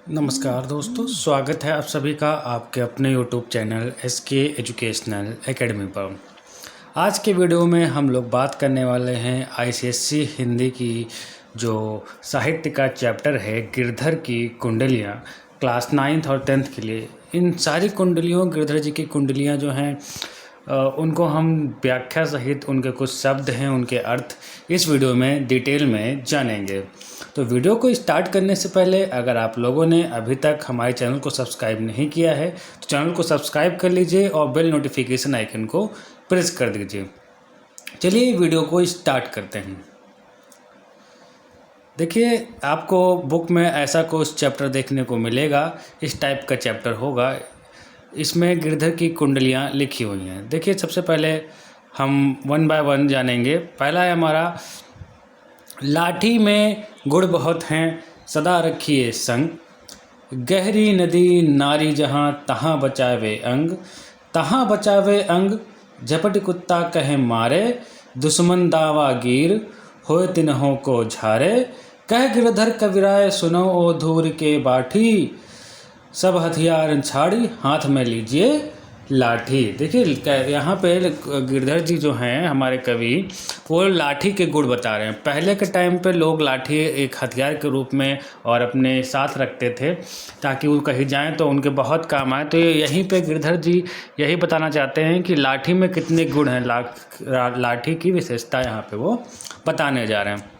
नमस्कार दोस्तों, स्वागत है आप सभी का आपके अपने YouTube channel SK educational academy पर। आज के वीडियो में हम लोग बात करने वाले हैं ICSE हिंदी की जो साहित्य का चैप्टर है गिरधर की कुंडलियाँ, क्लास 9th और 10th के लिए। इन सारी कुंडलियों, गिरधर जी की कुंडलियाँ जो हैं उनको हम व्याख्या सहित उनके कुछ शब्द हैं, उनके अर्थ इस वीडियो में डिटेल में जानेंगे। तो वीडियो को स्टार्ट करने से पहले अगर आप लोगों ने अभी तक हमारे चैनल को सब्सक्राइब नहीं किया है तो चैनल को सब्सक्राइब कर लीजिए और बेल नोटिफिकेशन आइकन को प्रेस कर दीजिए। चलिए वीडियो को स्टार्ट करते हैं। देखिए, आपको बुक में ऐसा कुछ चैप्टर देखने को मिलेगा, इस टाइप का चैप्टर होगा। इसमें गिरधर की कुंडलियाँ लिखी हुई हैं। देखिए, सबसे पहले हम वन बाय वन जानेंगे। पहला है हमारा, लाठी में गुड़ बहुत हैं सदा रखिए संग, गहरी नदी नारी जहाँ तहाँ बचावे अंग, तहाँ बचावे अंग झपट कुत्ता कहे मारे, दुश्मन दावा गिर होए तिन्हों को झारे, कह गिरधर कविराय सुनो ओ धूर के बाठी, सब हथियार छाड़ी हाथ में लीजिए लाठी। देखिए, यहाँ पे गिरधर जी जो हैं हमारे कवि, वो लाठी के गुण बता रहे हैं। पहले के टाइम पे लोग लाठी एक हथियार के रूप में और अपने साथ रखते थे ताकि वो कहीं जाएं तो उनके बहुत काम आए। तो यहीं पे गिरधर जी यही बताना चाहते हैं कि लाठी में कितने गुण हैं, लाठी की विशेषता यहाँ पे वो बताने जा रहे हैं।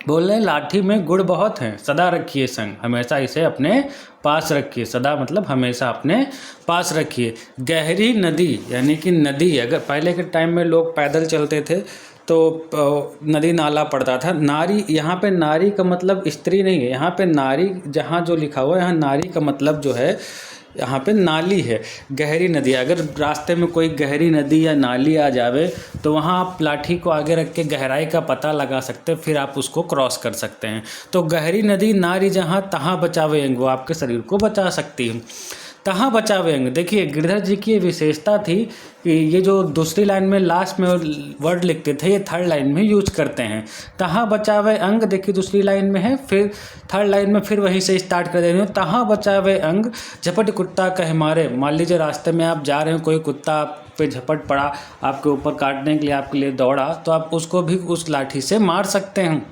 बोल रहे हैं लाठी में गुण बहुत हैं सदा रखिए संग, हमेशा इसे अपने पास रखिए। सदा मतलब हमेशा अपने पास रखिए। गहरी नदी यानी कि नदी, अगर पहले के टाइम में लोग पैदल चलते थे तो नदी नाला पड़ता था। नारी, यहाँ पे नारी का मतलब स्त्री नहीं है, यहाँ पे नारी जहाँ जो लिखा हुआ है, यहाँ नारी का मतलब जो है यहाँ पे नाली है। गहरी नदी, अगर रास्ते में कोई गहरी नदी या नाली आ जावे तो वहाँ आप लाठी को आगे रख के गहराई का पता लगा सकते हैं, फिर आप उसको क्रॉस कर सकते हैं। तो गहरी नदी नारी जहाँ तहाँ बचावे अंग, वो आपके शरीर को बचा सकती है। तहाँ बचावे अंग, देखिए गिरधर जी की ये विशेषता थी कि ये जो दूसरी लाइन में लास्ट में वर्ड लिखते थे, ये थर्ड लाइन में यूज करते हैं। तहाँ बचावे अंग, देखिए दूसरी लाइन में है, फिर थर्ड लाइन में फिर वहीं से स्टार्ट कर दे रहे हो। तहाँ बचावे अंग झपट कुत्ता कहे मारे, मान लीजिए रास्ते में आप जा रहे हो, कोई कुत्ता आप पे झपट पड़ा, आपके ऊपर काटने के लिए आपके लिए दौड़ा, तो आप उसको भी उस लाठी से मार सकते हैं।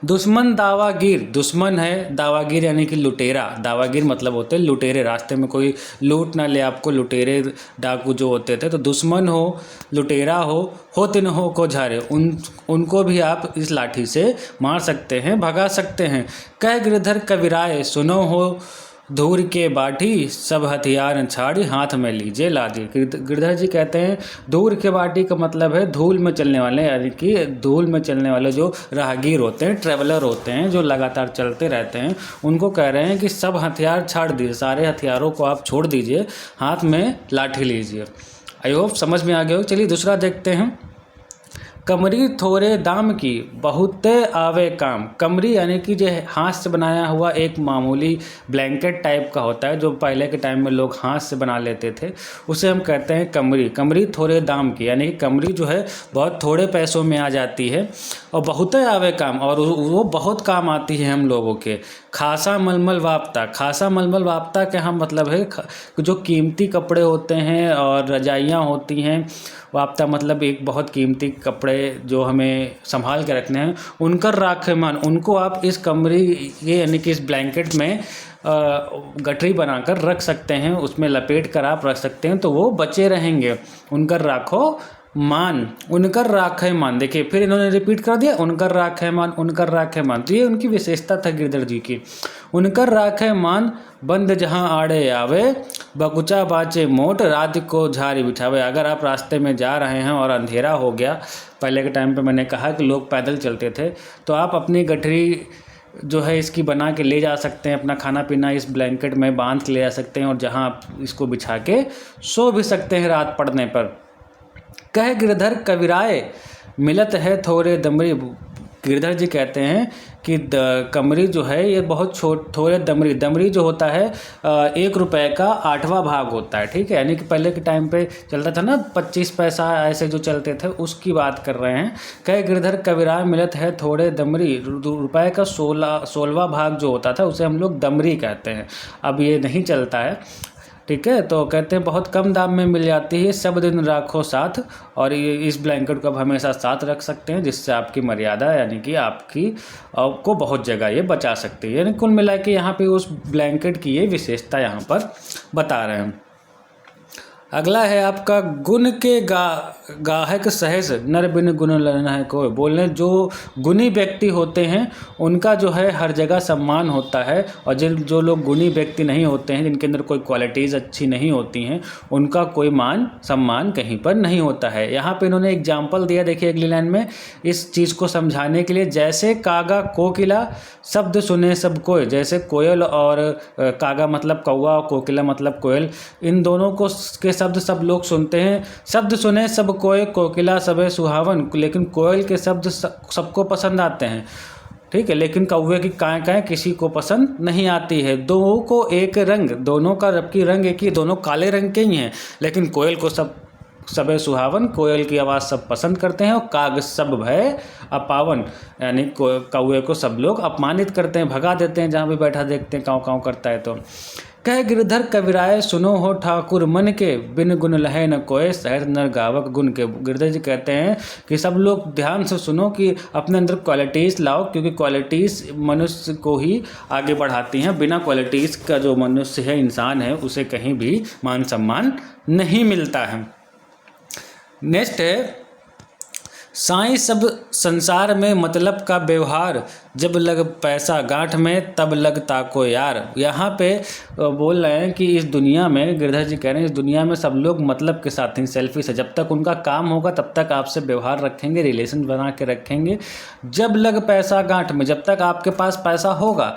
दुश्मन दावागीर, दुश्मन है दावागीर यानी कि लुटेरा। दावागीर मतलब होते हैं लुटेरे, रास्ते में कोई लूट ना ले आपको, लुटेरे डाकू जो होते थे। तो दुश्मन हो, लुटेरा हो तिन्हों को झारे, उनको भी आप इस लाठी से मार सकते हैं, भगा सकते हैं। कह गिरधर कविराय सुनो हो धूर के बाटी, सब हथियार छाड़ी हाथ में लीजिए लादी। गिरधर जी कहते हैं धूर के बाटी का मतलब है धूल में चलने वाले, यानी कि धूल में चलने वाले जो राहगीर होते हैं, ट्रैवलर होते हैं, जो लगातार चलते रहते हैं, उनको कह रहे हैं कि सब हथियार छाड़ दीजिए, सारे हथियारों को आप छोड़ दीजिए, हाथ में लाठी लीजिए। आई होप समझ में आ गया हो। चलिए दूसरा देखते हैं। कमरी थोड़े दाम की बहुते आवे काम। कमरी यानी कि जो हाथ से बनाया हुआ एक मामूली ब्लैंकेट टाइप का होता है, जो पहले के टाइम में लोग हाथ से बना लेते थे, उसे हम कहते हैं कमरी। कमरी थोड़े दाम की यानी कि कमरी जो है बहुत थोड़े पैसों में आ जाती है और बहुते आवे काम, और वो बहुत काम आती है हम लोगों के। खासा मलमल वाप्ता, खासा मलमल वाप्ता का हम मतलब है जो कीमती कपड़े होते हैं और रजाइयाँ होती हैं। वाप्ता मतलब एक बहुत कीमती कपड़े जो हमें संभाल के रखने हैं, उनकर राखे मान, उनको आप इस कमरी ये यानी कि इस ब्लैंकेट में गठरी बनाकर रख सकते हैं, उसमें लपेट कर आप रख सकते हैं, तो वो बचे रहेंगे। उनकर राखो मान, उनकर राखे मान, देखिए फिर इन्होंने रिपीट कर दिया, उनकर राखे मान, उनकर राखे मान। तो ये उनकी विशेषता था गिरधर जी की। उनकर राखे मान बंद जहाँ आड़े आवे, बकुचा बाचे मोट रात को झाड़ी बिठावे। अगर आप रास्ते में जा रहे हैं और अंधेरा हो गया, पहले के टाइम पे मैंने कहा कि लोग पैदल चलते थे, तो आप अपनी गठरी जो है इसकी बना के ले जा सकते हैं, अपना खाना पीना इस ब्लैंकेट में बांध के ले जा सकते हैं और जहाँ आप इसको बिछा के सो भी सकते हैं रात पड़ने पर। कह गिरधर कविराय मिलत है थोड़े दमरी, गिरधर जी कहते हैं कि कमरी जो है ये बहुत थोड़े दमरी जो होता है 1 रुपये का 8वां भाग होता है, ठीक है। यानी कि पहले के टाइम पे चलता था ना 25 पैसा ऐसे जो चलते थे, उसकी बात कर रहे हैं। कहे गिरधर कविराय मिलत है थोड़े दमरी, रुपये का 16वां भाग जो होता था उसे हम लोग दमरी कहते हैं, अब ये नहीं चलता है, ठीक है। तो कहते हैं बहुत कम दाम में मिल जाती है, सब दिन राखो साथ। और ये इस ब्लैंकेट को आप हमेशा साथ रख सकते हैं, जिससे आपकी मर्यादा यानी कि आपको बहुत जगह ये बचा सकती है। यानी कुल मिला के यहाँ पे उस ब्लैंकेट की ये विशेषता यहाँ पर बता रहे हैं। अगला है आपका गुण के गाहक सहज नर बिन गुण न है कोई। बोलने जो गुणी व्यक्ति होते हैं उनका जो है हर जगह सम्मान होता है, और जो लोग गुणी व्यक्ति नहीं होते हैं, जिनके अंदर कोई क्वालिटीज़ अच्छी नहीं होती हैं, उनका कोई मान सम्मान कहीं पर नहीं होता है। यहाँ पे इन्होंने एग्जाम्पल दिया, देखिए अगली लाइन में, इस चीज़ को समझाने के लिए। जैसे कागा कोकिला शब्द सुने सब कोय, जैसे कोयल और कागा मतलब कौवा और कोकिला मतलब कोयल, इन दोनों को के शब्द सब लोग सुनते हैं। शब्द सुने सब कोय कोकिला सबे सुहावन, लेकिन कोयल के शब्द सबको पसंद आते हैं, ठीक है। लेकिन कौवे की काएँ किसी को पसंद नहीं आती है। दोनों को एक रंग, दोनों का जबकि रंग एक ही, दोनों काले रंग के ही हैं, लेकिन कोयल को सबे सुहावन, कोयल की आवाज़ सब पसंद करते हैं। और काग सब भय अपावन, यानी कौवे को सब लोग अपमानित करते हैं, भगा देते हैं, जहाँ भी बैठा देखते हैं काँव काँव करता है। तो कह गिरधर कविराय सुनो हो ठाकुर मन के, बिन गुण लहे न कोय सहज नर गावक गुण के। गिरधर जी कहते हैं कि सब लोग ध्यान से सुनो कि अपने अंदर क्वालिटीज़ लाओ, क्योंकि क्वालिटीज़ मनुष्य को ही आगे बढ़ाती हैं। बिना क्वालिटीज़ का जो मनुष्य है, इंसान है, उसे कहीं भी मान सम्मान नहीं मिलता है। नेक्स्ट है साईं सब संसार में मतलब का व्यवहार, जब लग पैसा गांठ में तब लगता को यार। यहाँ पे बोल रहे हैं कि इस दुनिया में, गिरधर जी कह रहे हैं, इस दुनिया में सब लोग मतलब के साथ हैं, सेल्फिश है। जब तक उनका काम होगा तब तक आपसे व्यवहार रखेंगे, रिलेशन बना के रखेंगे। जब लग पैसा गांठ में, जब तक आपके पास पैसा होगा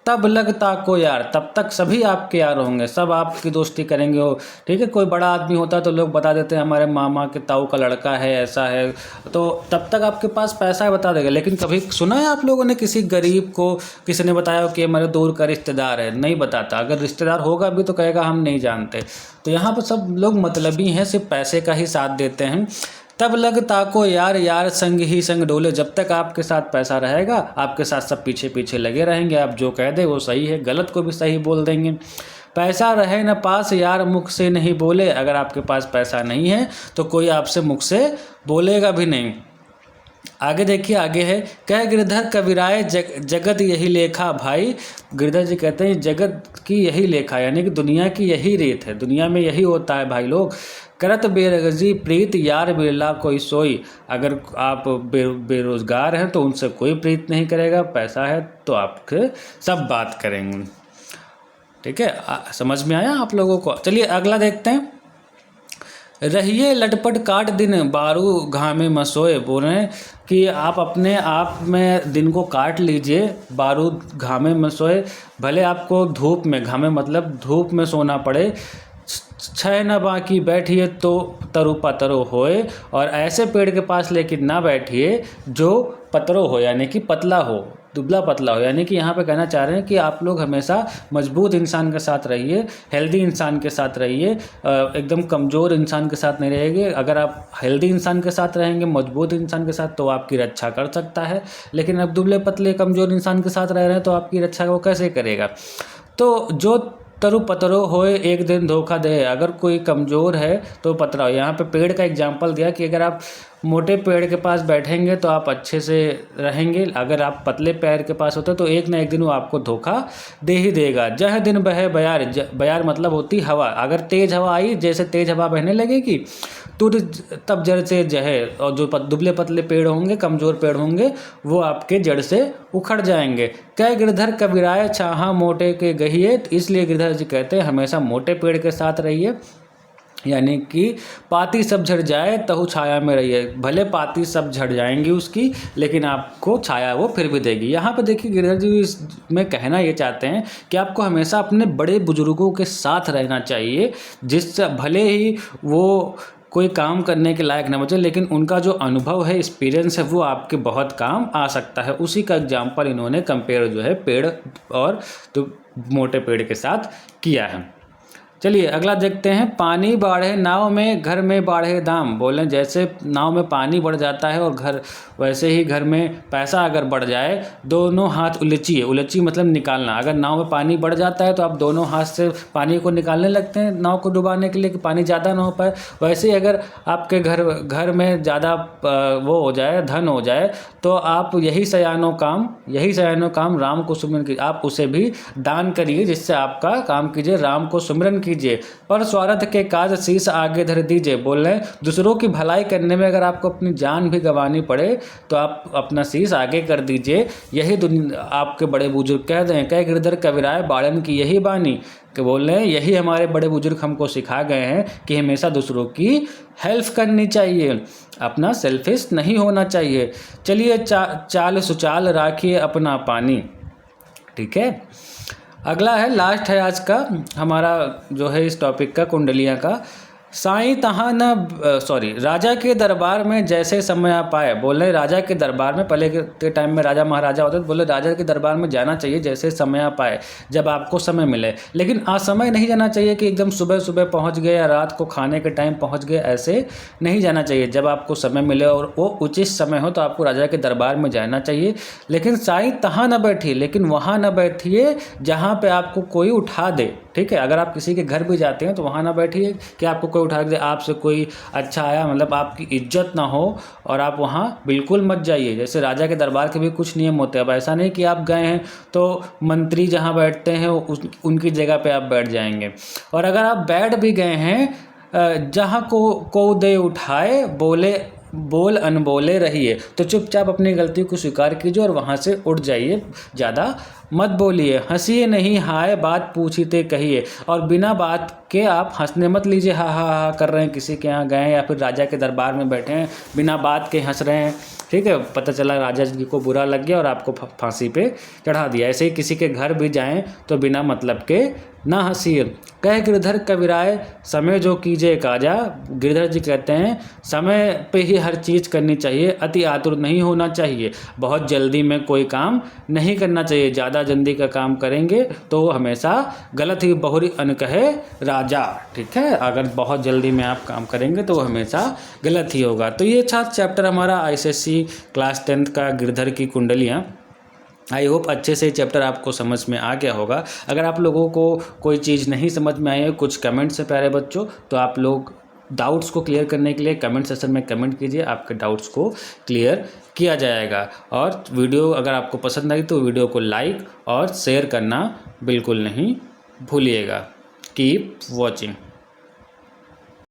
तब लगता को यार, तब तक सभी आपके यार होंगे, सब आपकी दोस्ती करेंगे हो, ठीक है। कोई बड़ा आदमी होता है तो लोग बता देते हैं हमारे मामा के ताऊ का लड़का है, ऐसा है, तो तब तक आपके पास पैसा है बता देगा। लेकिन कभी सुना है आप लोगों ने किसी गरीब को किसी ने बताया कि हमारे दूर का रिश्तेदार है? नहीं बताता। अगर रिश्तेदार होगा भी तो कहेगा हम नहीं जानते। तो यहाँ पर सब लोग मतलबी हैं, सिर्फ पैसे का ही साथ देते हैं। तब लगता को यार, यार संग ही संग डोले, जब तक आपके साथ पैसा रहेगा आपके साथ सब पीछे पीछे लगे रहेंगे। आप जो कह दे वो सही है, गलत को भी सही बोल देंगे। पैसा रहे न पास यार मुख से नहीं बोले, अगर आपके पास पैसा नहीं है तो कोई आपसे मुख से बोलेगा भी नहीं। आगे देखिए, आगे है कह गिरधर कविराय जगत यही लेखा भाई। गिरधर जी कहते हैं जगत की यही लेखा, यानी कि दुनिया की यही रीत है, दुनिया में यही होता है भाई लोग। करत बेरगजी प्रीत यार बिरला कोई सोई, अगर आप बेरोजगार हैं तो उनसे कोई प्रीत नहीं करेगा, पैसा है तो आपके सब बात करेंगे, ठीक है। समझ में आया आप लोगों को? चलिए अगला देखते हैं। रहिए लटपट काट दिन बारू घामे मसोए। बोल रहे हैं कि आप अपने आप में दिन को काट लीजिए, बारूद घामे में सोए। भले आपको धूप में, घामे मतलब धूप में सोना पड़े, छह न बाकी बैठिए तो तरु पतरो होए। और ऐसे पेड़ के पास लेकिन ना बैठिए जो पतरो हो, यानी कि पतला हो, दुबला पतला हो। यानी कि यहाँ पे कहना चाह रहे हैं कि आप लोग हमेशा मजबूत इंसान के साथ रहिए, हेल्दी इंसान के साथ रहिए, एकदम कमज़ोर इंसान के साथ नहीं रहेंगे। अगर आप हेल्दी इंसान के साथ रहेंगे, मजबूत इंसान के साथ, तो आपकी रक्षा कर सकता है। लेकिन अब दुबले पतले कमज़ोर इंसान के साथ रह रहे हैं तो आपकी रक्षा वो कैसे करेगा? तो जो तरु पतरो होए एक दिन धोखा दे, अगर कोई कमज़ोर है तो पतरा हो। यहाँ पे पेड़ का एग्जाम्पल दिया कि अगर आप मोटे पेड़ के पास बैठेंगे तो आप अच्छे से रहेंगे, अगर आप पतले पेड़ के पास होते तो एक ना एक दिन वो आपको धोखा दे ही देगा। जह दिन बहे बयार, बयार मतलब होती हवा, अगर तेज़ हवा आई, जैसे तेज़ हवा बहने लगेगी तो तब जड़ से जहे, और जो दुबले पतले पेड़ होंगे, कमज़ोर पेड़ होंगे, वो आपके जड़ से उखड़ जाएंगे। कह गिरधर कबीराय चाहा मोटे के गहिए, इसलिए गिरधर जी कहते हैं हमेशा मोटे पेड़ के साथ रहिए, यानी कि पाती सब झड़ जाए तहु छाया में रहिए। भले पाती सब झड़ जाएंगी उसकी, लेकिन आपको छाया वो फिर भी देगी। यहाँ पे देखिए गिरधर जी इसमें कहना ये चाहते हैं कि आपको हमेशा अपने बड़े बुजुर्गों के साथ रहना चाहिए, जिससे भले ही वो कोई काम करने के लायक ना बचे, लेकिन उनका जो अनुभव है, एक्सपीरियंस है, वो आपके बहुत काम आ सकता है। उसी का एग्जाम्पल इन्होंने कंपेयर जो है पेड़ और तो मोटे पेड़ के साथ किया है। चलिए अगला देखते हैं। पानी बाढ़े नाव में, घर में बाढ़े दाम। बोलें जैसे नाव में पानी बढ़ जाता है और घर वैसे ही घर में पैसा अगर बढ़ जाए, दोनों हाथ उलचिए। उलची मतलब निकालना। अगर नाव में पानी बढ़ जाता है तो आप दोनों हाथ से पानी को निकालने लगते हैं नाव को डुबाने के लिए कि पानी ज़्यादा ना हो पाए। वैसे ही अगर आपके घर में ज़्यादा वो हो जाए, धन हो जाए, तो आप यही सयानो काम राम को सुमिरन कीजिए। आप उसे भी दान करिए जिससे आपका काम कीजिए, राम को सुमिरन कीजिए। पर स्वार्थ के काज शीश आगे धर दीजिए। बोल रहे हैं दूसरों की भलाई करने में अगर आपको अपनी जान भी गंवानी पड़े तो आप अपना शीश आगे कर दीजिए। यही आपके बड़े बुजुर्ग कह रहे हैं, कह गिरधर कविराय बाड़न की यही बानी, कि बोल रहे हैं यही हमारे बड़े बुजुर्ग हमको सिखा गए हैं कि हमेशा दूसरों की हेल्प करनी चाहिए, अपना सेल्फिश नहीं होना चाहिए। चलिए चाल सुचाल राखिए अपना पानी। ठीक है, अगला है, लास्ट है आज का हमारा जो है इस टॉपिक का, कुंडलियाँ का। साईं तहाँ न राजा के दरबार में जैसे समय पाए। बोले राजा के दरबार में, पहले के टाइम में राजा महाराजा होते थे, बोले राजा के दरबार में जाना चाहिए जैसे समय पाए, जब आपको समय मिले। लेकिन असमय नहीं जाना चाहिए कि एकदम सुबह सुबह पहुंच गए या रात को खाने के टाइम पहुंच गए, ऐसे नहीं जाना चाहिए। जब आपको समय मिले और वो उचित समय हो तो आपको राजा के दरबार में जाना चाहिए। लेकिन साईं तहाँ न बैठिए, लेकिन वहाँ न बैठिए जहाँ पर आपको कोई उठा दे। ठीक है, अगर आप किसी के घर भी जाते हैं तो वहाँ ना बैठिए कि आपको कोई उठा दे, आपसे कोई अच्छा आया, मतलब आपकी इज्जत ना हो, और आप वहाँ बिल्कुल मत जाइए। जैसे राजा के दरबार के भी कुछ नियम होते हैं। अब ऐसा नहीं कि आप गए हैं तो मंत्री जहाँ बैठते हैं उनकी जगह पे आप बैठ जाएंगे। और अगर आप बैठ भी गए हैं, जहाँ को दे उठाए, बोल अनबोले रहिए, तो चुपचाप अपनी गलती को स्वीकार कीजिए और वहाँ से उठ जाइए, ज़्यादा मत बोलिए। हंसिए नहीं, हाय बात पूछते कहिए, और बिना बात के आप हंसने मत लीजिए। हा हा हा कर रहे हैं, किसी के यहाँ गए या फिर राजा के दरबार में बैठे हैं, बिना बात के हंस रहे हैं। ठीक है, पता चला राजा जी को बुरा लग गया और आपको फांसी पे चढ़ा दिया। ऐसे ही किसी के घर भी जाएं तो बिना मतलब के ना हंसिए। कह गिरधर कविराय समय जो कीजिए काजा। गिरधर जी कहते हैं समय पे ही हर चीज़ करनी चाहिए, अति आतुर नहीं होना चाहिए। बहुत जल्दी में कोई काम नहीं करना चाहिए। ज़्यादा जल्दी का काम करेंगे तो हमेशा गलत ही, बहुरी अन कहे राजा। ठीक है, अगर बहुत जल्दी में आप काम करेंगे तो वो हमेशा गलत ही होगा। तो ये था चैप्टर हमारा ICSE क्लास 10th का, गिरधर की कुंडलियाँ। आई होप अच्छे से चैप्टर आपको समझ में आ गया होगा। अगर आप लोगों को कोई चीज़ नहीं समझ में आई है, कुछ कमेंट से प्यारे बच्चों, तो आप लोग डाउट्स को क्लियर करने के लिए कमेंट सेक्शन में कमेंट कीजिए, आपके डाउट्स को क्लियर किया जाएगा। और वीडियो अगर आपको पसंद आई तो वीडियो को लाइक और शेयर करना बिल्कुल नहीं भूलिएगा। Keep watching.